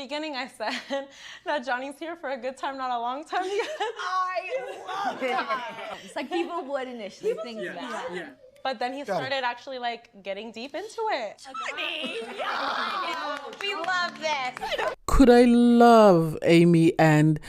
beginning I said that Johnny's here for a good time, not a long time. I love it. It's like people would initially think that. Yeah. But then he started actually like getting deep into it. Johnny, we love this. Could I love Amy and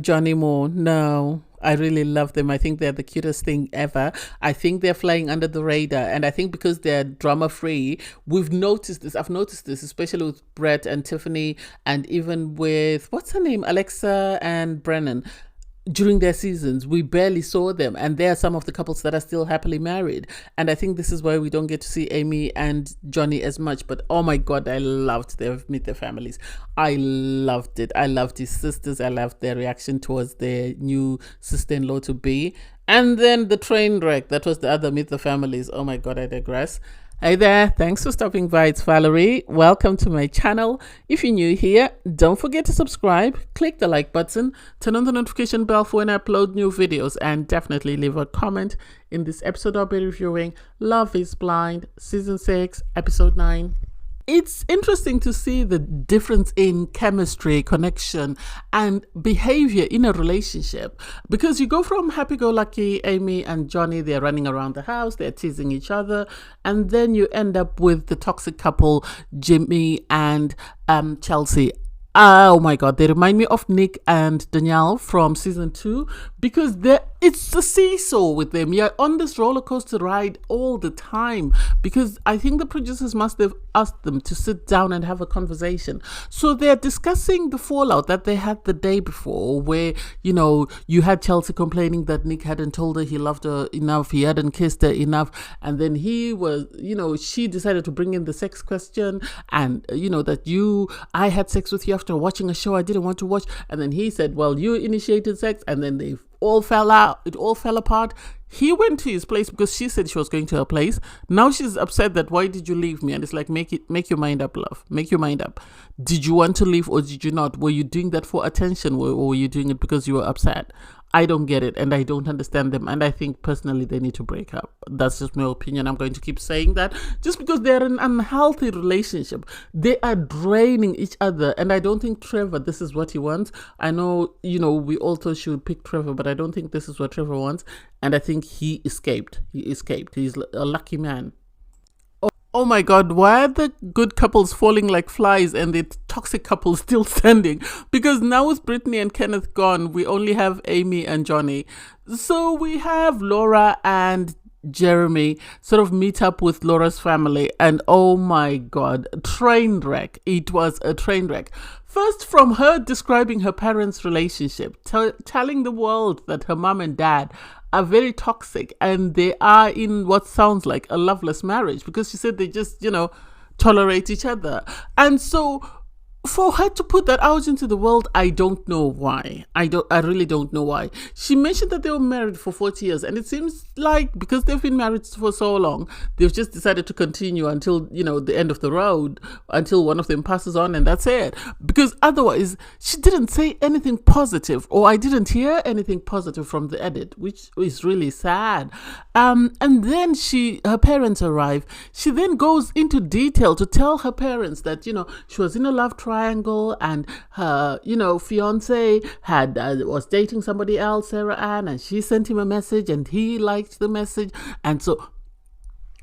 Johnny more? No. I really love them. I think they're the cutest thing ever. I think they're flying under the radar. And I think because they're drama free, we've noticed this. I've noticed this, especially with Brett and Tiffany, and even with, what's her name? Alexa and Brennan. During their seasons, we barely saw them, and they are some of the couples that are still happily married. And I think this is why we don't get to see Amy and Johnny as much. But oh my God, I loved their Meet the Families. I loved it. I loved his sisters. I loved their reaction towards their new sister-in-law to be. And then the train wreck, that was the other Meet the Families. Oh my God, I digress. Hey there, thanks for stopping by. It's Valerie. Welcome to my channel. If you're new here, don't forget to subscribe, click the like button, turn on the notification bell for when I upload new videos, and definitely leave a comment. In this episode, I'll be reviewing Love is Blind, Season 6, Episode 9. It's interesting to see the difference in chemistry, connection, and behavior in a relationship, because you go from happy-go-lucky Amy and Johnny, they're running around the house, they're teasing each other, and then you end up with the toxic couple, Jimmy and Chelsea. Oh my God, they remind me of Nick and Danielle from season 2, because it's a seesaw with them. You're on this roller coaster ride all the time, because I think the producers must have asked them to sit down and have a conversation. So they're discussing the fallout that they had the day before, where, you know, you had Chelsea complaining that Nick hadn't told her he loved her enough, he hadn't kissed her enough, and then he was, you know, she decided to bring in the sex question, and, you know, that I had sex with you after watching a show I didn't want to watch, and then he said, well, you initiated sex, and then they all fell out, it all fell apart. He went to his place because she said she was going to her place. Now she's upset that, why did you leave me? And it's like, make your mind up, love. Make your mind up. Did you want to leave or did you not? Were you doing that for attention, or were you doing it because you were upset? I don't get it, and I don't understand them, and I think personally they need to break up. That's just my opinion. I'm going to keep saying that, just because they're in an unhealthy relationship. They are draining each other, and I don't think Trevor, this is what he wants. I know, you know, we also should pick Trevor, but I don't think this is what Trevor wants, and I think he escaped. He's a lucky man. Oh my God, why are the good couples falling like flies and the toxic couples still standing? Because now with Brittany and Kenneth gone, we only have Amy and Johnny. So we have Laura and Jeremy sort of meet up with Laura's family, and oh my God, train wreck. It was a train wreck. First, from her describing her parents' relationship, telling the world that her mom and dad are very toxic and they are in what sounds like a loveless marriage, because she said they just, you know, tolerate each other. And so for her to put that out into the world, I don't know why. I really don't know why. She mentioned that they were married for 40 years, and it seems like because they've been married for so long, they've just decided to continue until, you know, the end of the road, until one of them passes on, and that's it. Because otherwise, she didn't say anything positive, or I didn't hear anything positive from the edit, which is really sad. And then her parents arrive. She then goes into detail to tell her parents that, you know, she was in a love triangle, and her, you know, fiance was dating somebody else, Sarah Ann, and she sent him a message and he liked the message, and so,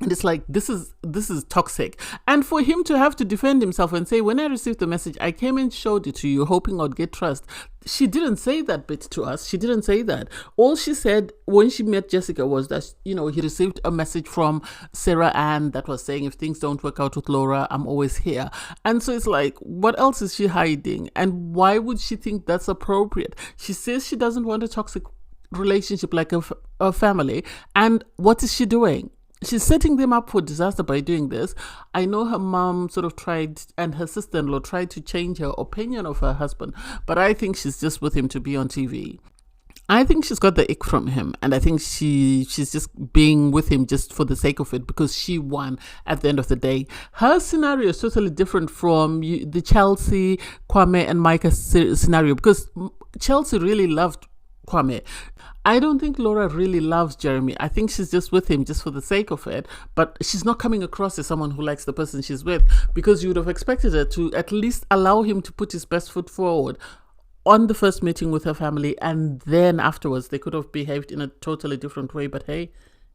and it's like, this is toxic. And for him to have to defend himself and say, when I received the message, I came and showed it to you hoping I'd get trust. She didn't say that bit to us. She didn't say that. All she said when she met Jessica was that, you know, he received a message from Sarah Ann that was saying, if things don't work out with Laura, I'm always here. And so it's like, what else is she hiding? And why would she think that's appropriate? She says she doesn't want a toxic relationship like a family. And what is she doing? She's setting them up for disaster by doing this. I know her mom sort of tried, and her sister-in-law tried to change her opinion of her husband, but I think she's just with him to be on TV. I think she's got the ick from him, and I think she's just being with him just for the sake of it, because she won at the end of the day. Her scenario is totally different from the Chelsea, Kwame, and Micah scenario, because Chelsea really loved Kwame. I don't think Laura really loves Jeremy. I think she's just with him just for the sake of it, but she's not coming across as someone who likes the person she's with, because you would have expected her to at least allow him to put his best foot forward on the first meeting with her family, and then afterwards they could have behaved in a totally different way. But hey,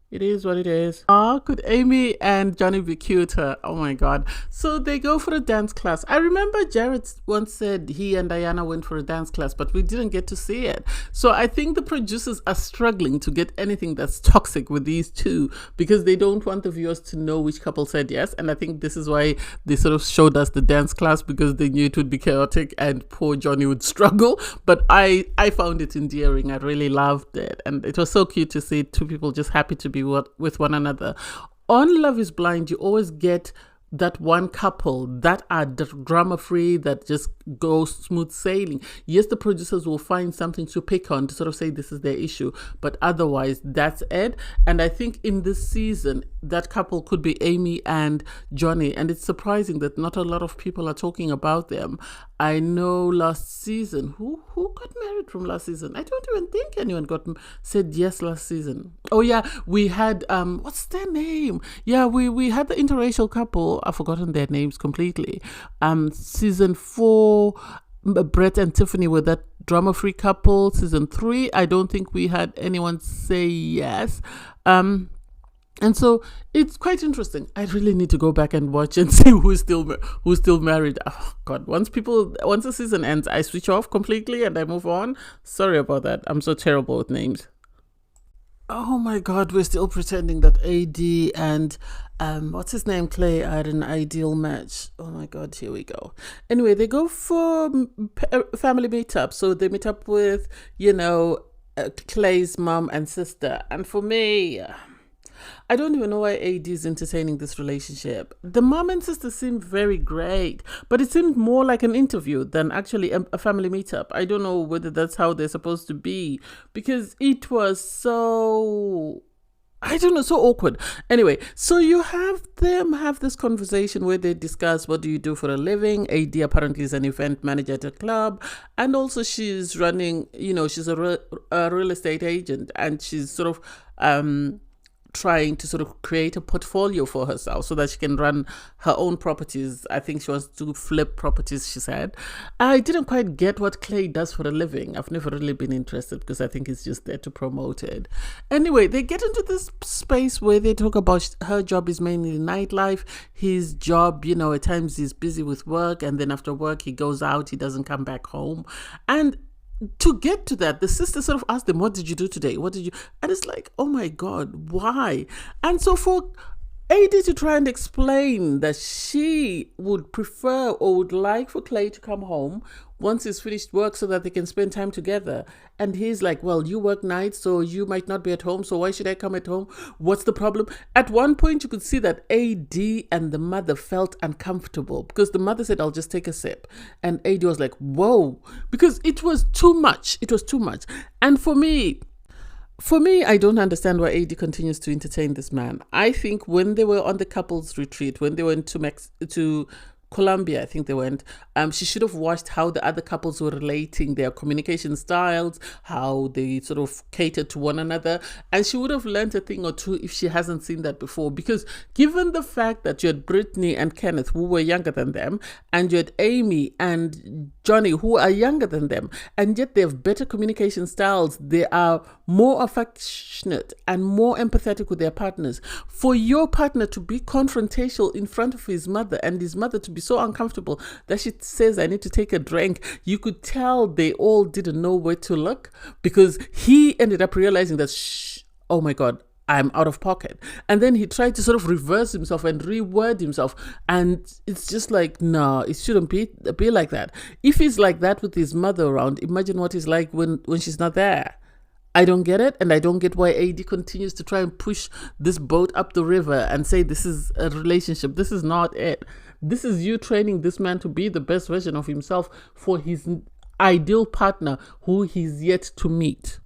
it is what it is. Could Amy and Johnny be cuter? Oh my God. So they go for a dance class. I remember Jared once said he and Diana went for a dance class, but we didn't get to see it. So I think the producers are struggling to get anything that's toxic with these two, because they don't want the viewers to know which couple said yes. And I think this is why they sort of showed us the dance class, because they knew it would be chaotic and poor Johnny would struggle. But I found it endearing. I really loved it. And it was so cute to see two people just happy to be with one another. On Love is Blind, you always get that one couple that are drama free, that just go smooth sailing. Yes, the producers will find something to pick on to sort of say this is their issue, but otherwise that's it. And I think in this season that couple could be Amy and Johnny, and it's surprising that not a lot of people are talking about them. I know last season, who got married from last season? I don't even think anyone said yes last season. Oh yeah, we had what's their name? Yeah, we had the interracial couple. I've forgotten their names completely. Season 4, Brett and Tiffany were that drama-free couple. Season 3, I don't think we had anyone say yes. And so it's quite interesting. I really need to go back and watch and see who's still married. Oh God! Once the season ends, I switch off completely and I move on. Sorry about that. I'm so terrible with names. Oh my God! We're still pretending that AD and what's his name, Clay, had an ideal match. Oh my God! Here we go. Anyway, they go for family meetup. So they meet up with Clay's mom and sister. And for me, I don't even know why AD is entertaining this relationship. The mom and sister seem very great, but it seemed more like an interview than actually a family meetup. I don't know whether that's how they're supposed to be, because it was so awkward. Anyway, so you have them have this conversation where they discuss, what do you do for a living? AD apparently is an event manager at a club, and also she's running, she's a real estate agent, and she's sort of trying to sort of create a portfolio for herself so that she can run her own properties. I think she wants to flip properties, she said. I didn't quite get what Clay does for a living. I've never really been interested, because I think he's just there to promote it. Anyway, they get into this space where they talk about her job is mainly nightlife. His job, at times he's busy with work, and then after work he goes out, he doesn't come back home. And to get to that, the sister sort of asked them, what did you do today? And it's like, oh my God, why? And so for AD to try and explain that she would prefer or would like for Clay to come home once he's finished work so that they can spend time together. And he's like, well, you work nights, so you might not be at home, so why should I come at home? What's the problem? At one point, you could see that AD and the mother felt uncomfortable, because the mother said, I'll just take a sip. And AD was like, whoa, because it was too much. It was too much. And for me, I don't understand why AD continues to entertain this man. I think when they were on the couples retreat, when they went to Colombia, I think they went, she should have watched how the other couples were relating, their communication styles, how they sort of catered to one another. And she would have learned a thing or two if she hasn't seen that before. Because given the fact that you had Brittany and Kenneth, who were younger than them, and you had Amy and Johnny, who are younger than them, and yet they have better communication styles, they are more affectionate and more empathetic with their partners. For your partner to be confrontational in front of his mother, and his mother to be so uncomfortable that she says, I need to take a drink, you could tell they all didn't know where to look, because he ended up realizing that, oh my God, I'm out of pocket. And then he tried to sort of reverse himself and reword himself. And it's just like, no, it shouldn't be like that. If he's like that with his mother around, imagine what he's like when she's not there. I don't get it, and I don't get why AD continues to try and push this boat up the river and say this is a relationship. This is not it. This is you training this man to be the best version of himself for his ideal partner who he's yet to meet.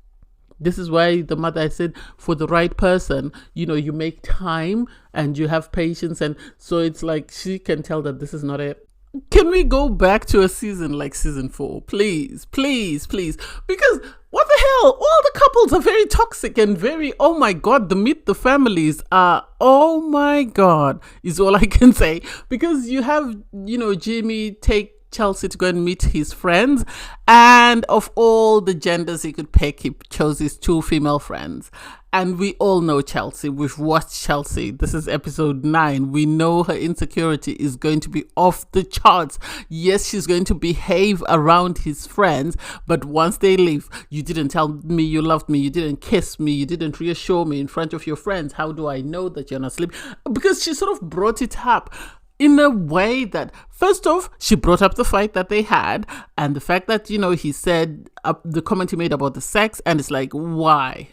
This is why the mother said, for the right person, you make time and you have patience. And so it's like she can tell that this is not it. can we go back to a season like season 4? Please, please, please. Because what the hell? All the couples are very toxic and very, oh my God, the Meet the Families are, oh my God, is all I can say. Because you have, Jimmy take Chelsea to go and meet his friends, and of all the genders he could pick, he chose his 2 female friends. And we all know Chelsea. We've watched Chelsea. This is episode 9. We know her insecurity is going to be off the charts. Yes, she's going to behave around his friends, but once they leave, you didn't tell me you loved me, you didn't kiss me, you didn't reassure me in front of your friends. How do I know that you're not sleeping? Because she sort of brought it up in a way that, first off, she brought up the fight that they had and the fact that, he said the comment he made about the sex, and it's like, why?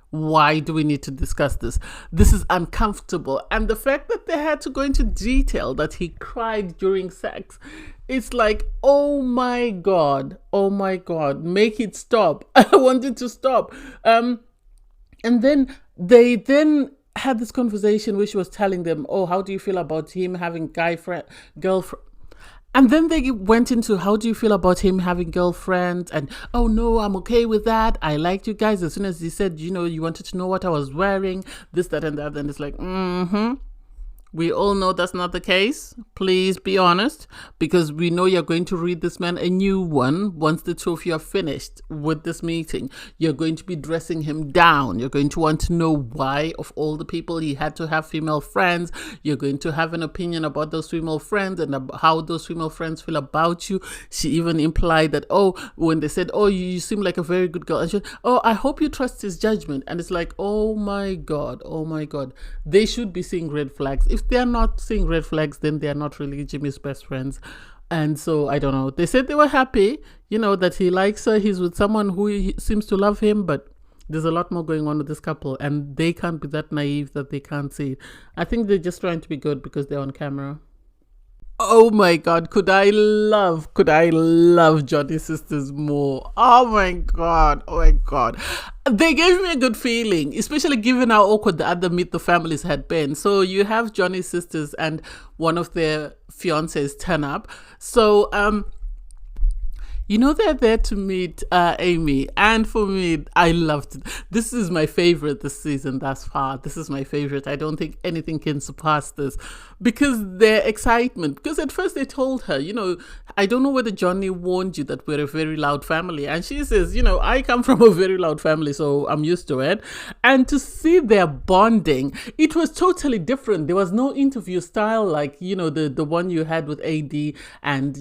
Why do we need to discuss this? This is uncomfortable. And the fact that they had to go into detail that he cried during sex, it's like, oh my God, make it stop. I want it to stop. And then they had this conversation where she was telling them, oh, how do you feel about him having girlfriend? And then they went into, how do you feel about him having girlfriends? And, oh no, I'm okay with that. I liked you guys. As soon as he said, you wanted to know what I was wearing, this, that, and that. And it's like, we all know that's not the case. Please be honest, because we know you're going to read this man a new one once the 2 of you are finished with this meeting. You're going to be dressing him down. You're going to want to know why, of all the people, he had to have female friends. You're going to have an opinion about those female friends and how those female friends feel about you. She even implied that, when they said, you seem like a very good girl, and she, I hope you trust his judgment. And it's like, oh my God. They should be seeing red flags. If they're not seeing red flags, then they're not really Jimmy's best friends. And so, I don't know. They said they were happy, that he likes her. He's with someone who seems to love him, but there's a lot more going on with this couple, and they can't be that naive that they can't see it. I think they're just trying to be good because they're on camera. Oh my God, could I love Johnny's sisters more? Oh my God. They gave me a good feeling, especially given how awkward the other Meet the Families had been. So you have Johnny's sisters and one of their fiancés turn up. So, they're there to meet Amy. And for me, I loved it. This is my favorite this season thus far. This is my favorite. I don't think anything can surpass this. Because their excitement. Because at first they told her, I don't know whether Johnny warned you that we're a very loud family. And she says, I come from a very loud family, so I'm used to it. And to see their bonding, it was totally different. There was no interview style like, the one you had with AD and,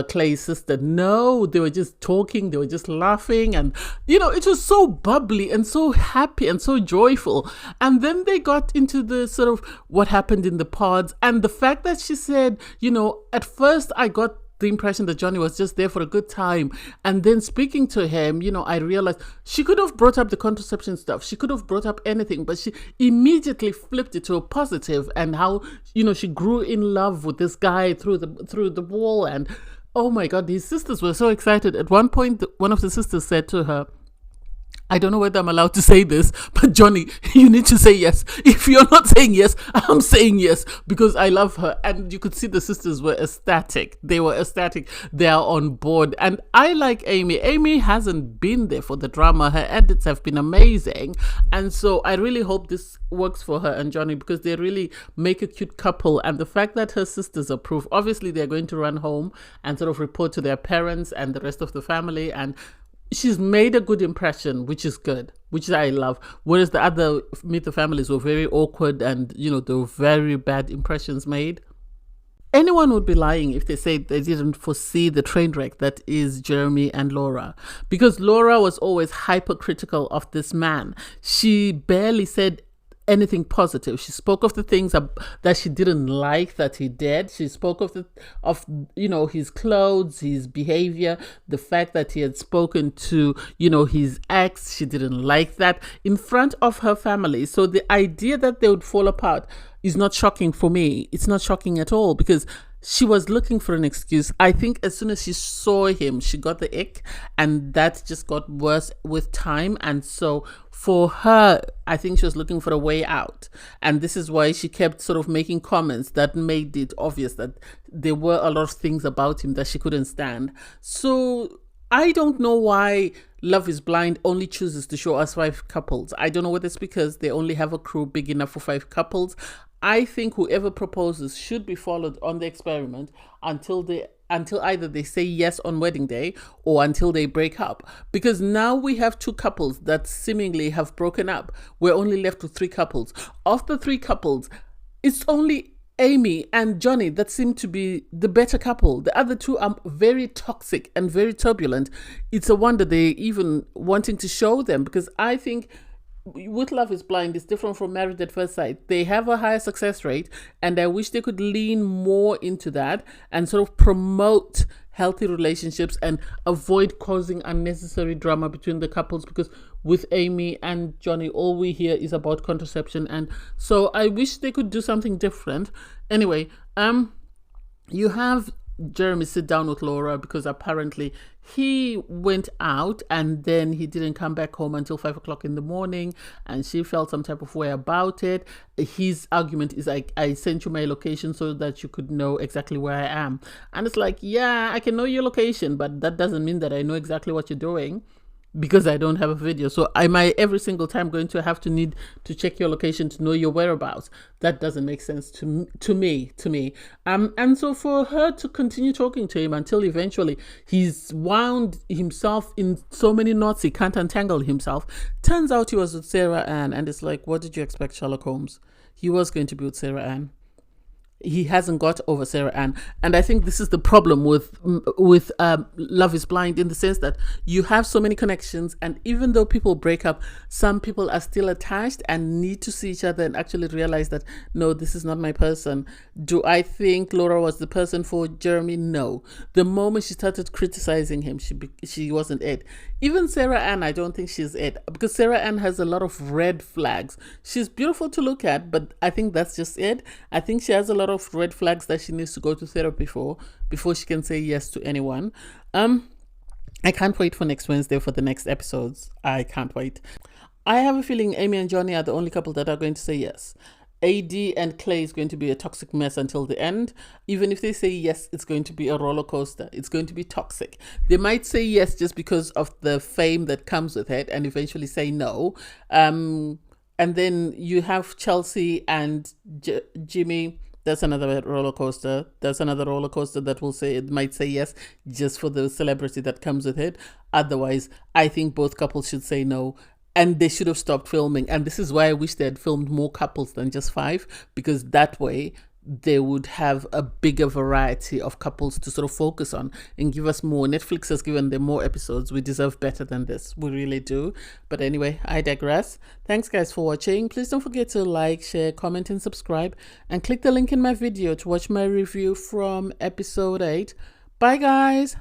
Clay's sister. No, they were just talking, they were just laughing, and it was so bubbly and so happy and so joyful. And then they got into the sort of what happened in the pods, and the fact that she said, at first I got the impression that Johnny was just there for a good time, and then speaking to him, I realized she could have brought up the contraception stuff, she could have brought up anything, but she immediately flipped it to a positive, and how she grew in love with this guy through the wall. And oh my God, his sisters were so excited. At one point, one of the sisters said to her, I don't know whether I'm allowed to say this, but Johnny, you need to say yes. If you're not saying yes, I'm saying yes, because I love her. And you could see the sisters were ecstatic. They were ecstatic. They are on board. And I like Amy. Amy hasn't been there for the drama. Her edits have been amazing. And so I really hope this works for her and Johnny, because they really make a cute couple. And the fact that her sisters approve, obviously they're going to run home and sort of report to their parents and the rest of the family. And she's made a good impression, which is good, which I love. Whereas the other Meet the Families were very awkward and, there were very bad impressions made. Anyone would be lying if they said they didn't foresee the train wreck that is Jeremy and Laura. Because Laura was always hypercritical of this man. She barely said anything positive. She spoke of the things that she didn't like that he did. She spoke of his clothes, his behavior, the fact that he had spoken to his ex. She didn't like that in front of her family. So the idea that they would fall apart is not shocking for me. It's not shocking at all, because she was looking for an excuse. I think as soon as she saw him, she got the ick, and that just got worse with time. And so for her, I think she was looking for a way out. And this is why she kept sort of making comments that made it obvious that there were a lot of things about him that she couldn't stand. So I don't know why Love is Blind only chooses to show us 5 couples. I don't know whether it's because they only have a crew big enough for 5 couples. I think whoever proposes should be followed on the experiment until either they say yes on wedding day or until they break up. Because now we have 2 couples that seemingly have broken up. We're only left with 3 couples. Of the 3 couples, it's only Amy and Johnny that seem to be the better couple. The other 2 are very toxic and very turbulent. It's a wonder they're even wanting to show them, because I think with Love is Blind, it's different from Married at First Sight. They have a higher success rate, and I wish they could lean more into that and sort of promote healthy relationships and avoid causing unnecessary drama between the couples, because with Amy and Johnny, all we hear is about contraception. And so I wish they could do something different. Anyway, you have Jeremy sit down with Laura because apparently he went out and then he didn't come back home until 5 o'clock in the morning, and she felt some type of way about it. His argument is like, I sent you my location so that you could know exactly where I am. And it's like, yeah, I can know your location, but that doesn't mean that I know exactly what you're doing, because I don't have a video. So am I every single time going to have to need to check your location to know your whereabouts? That doesn't make sense to me. And so for her to continue talking to him until eventually he's wound himself in so many knots he can't untangle himself. Turns out he was with Sarah Ann, and it's like, what did you expect, Sherlock Holmes? He was going to be with Sarah Ann. He hasn't got over Sarah Ann. And I think this is the problem with Love is Blind, in the sense that you have so many connections, and even though people break up, some people are still attached and need to see each other and actually realize that, no, this is not my person. Do I think Laura was the person for Jeremy? No. The moment she started criticizing him, she wasn't it. Even Sarah Ann, I don't think she's it, because Sarah Ann has a lot of red flags. She's beautiful to look at, but I think that's just it. I think she has a lot of red flags that she needs to go to therapy for before she can say yes to anyone. I can't wait for next Wednesday for the next episodes. I can't wait. I have a feeling Amy and Johnny are the only couple that are going to say yes. AD and Clay is going to be a toxic mess until the end. Even if they say yes, it's going to be a roller coaster. It's going to be toxic. They might say yes just because of the fame that comes with it and eventually say no. And then you have Chelsea and Jimmy. That's another roller coaster. That's another roller coaster that might say yes just for the celebrity that comes with it. Otherwise, I think both couples should say no. And they should have stopped filming. And this is why I wish they had filmed more couples than just 5, because that way they would have a bigger variety of couples to sort of focus on and give us more. Netflix has given them more episodes. We deserve better than this. We really do. But anyway, I digress. Thanks guys for watching. Please don't forget to like, share, comment and subscribe, and click the link in my video to watch my review from episode 8. Bye guys.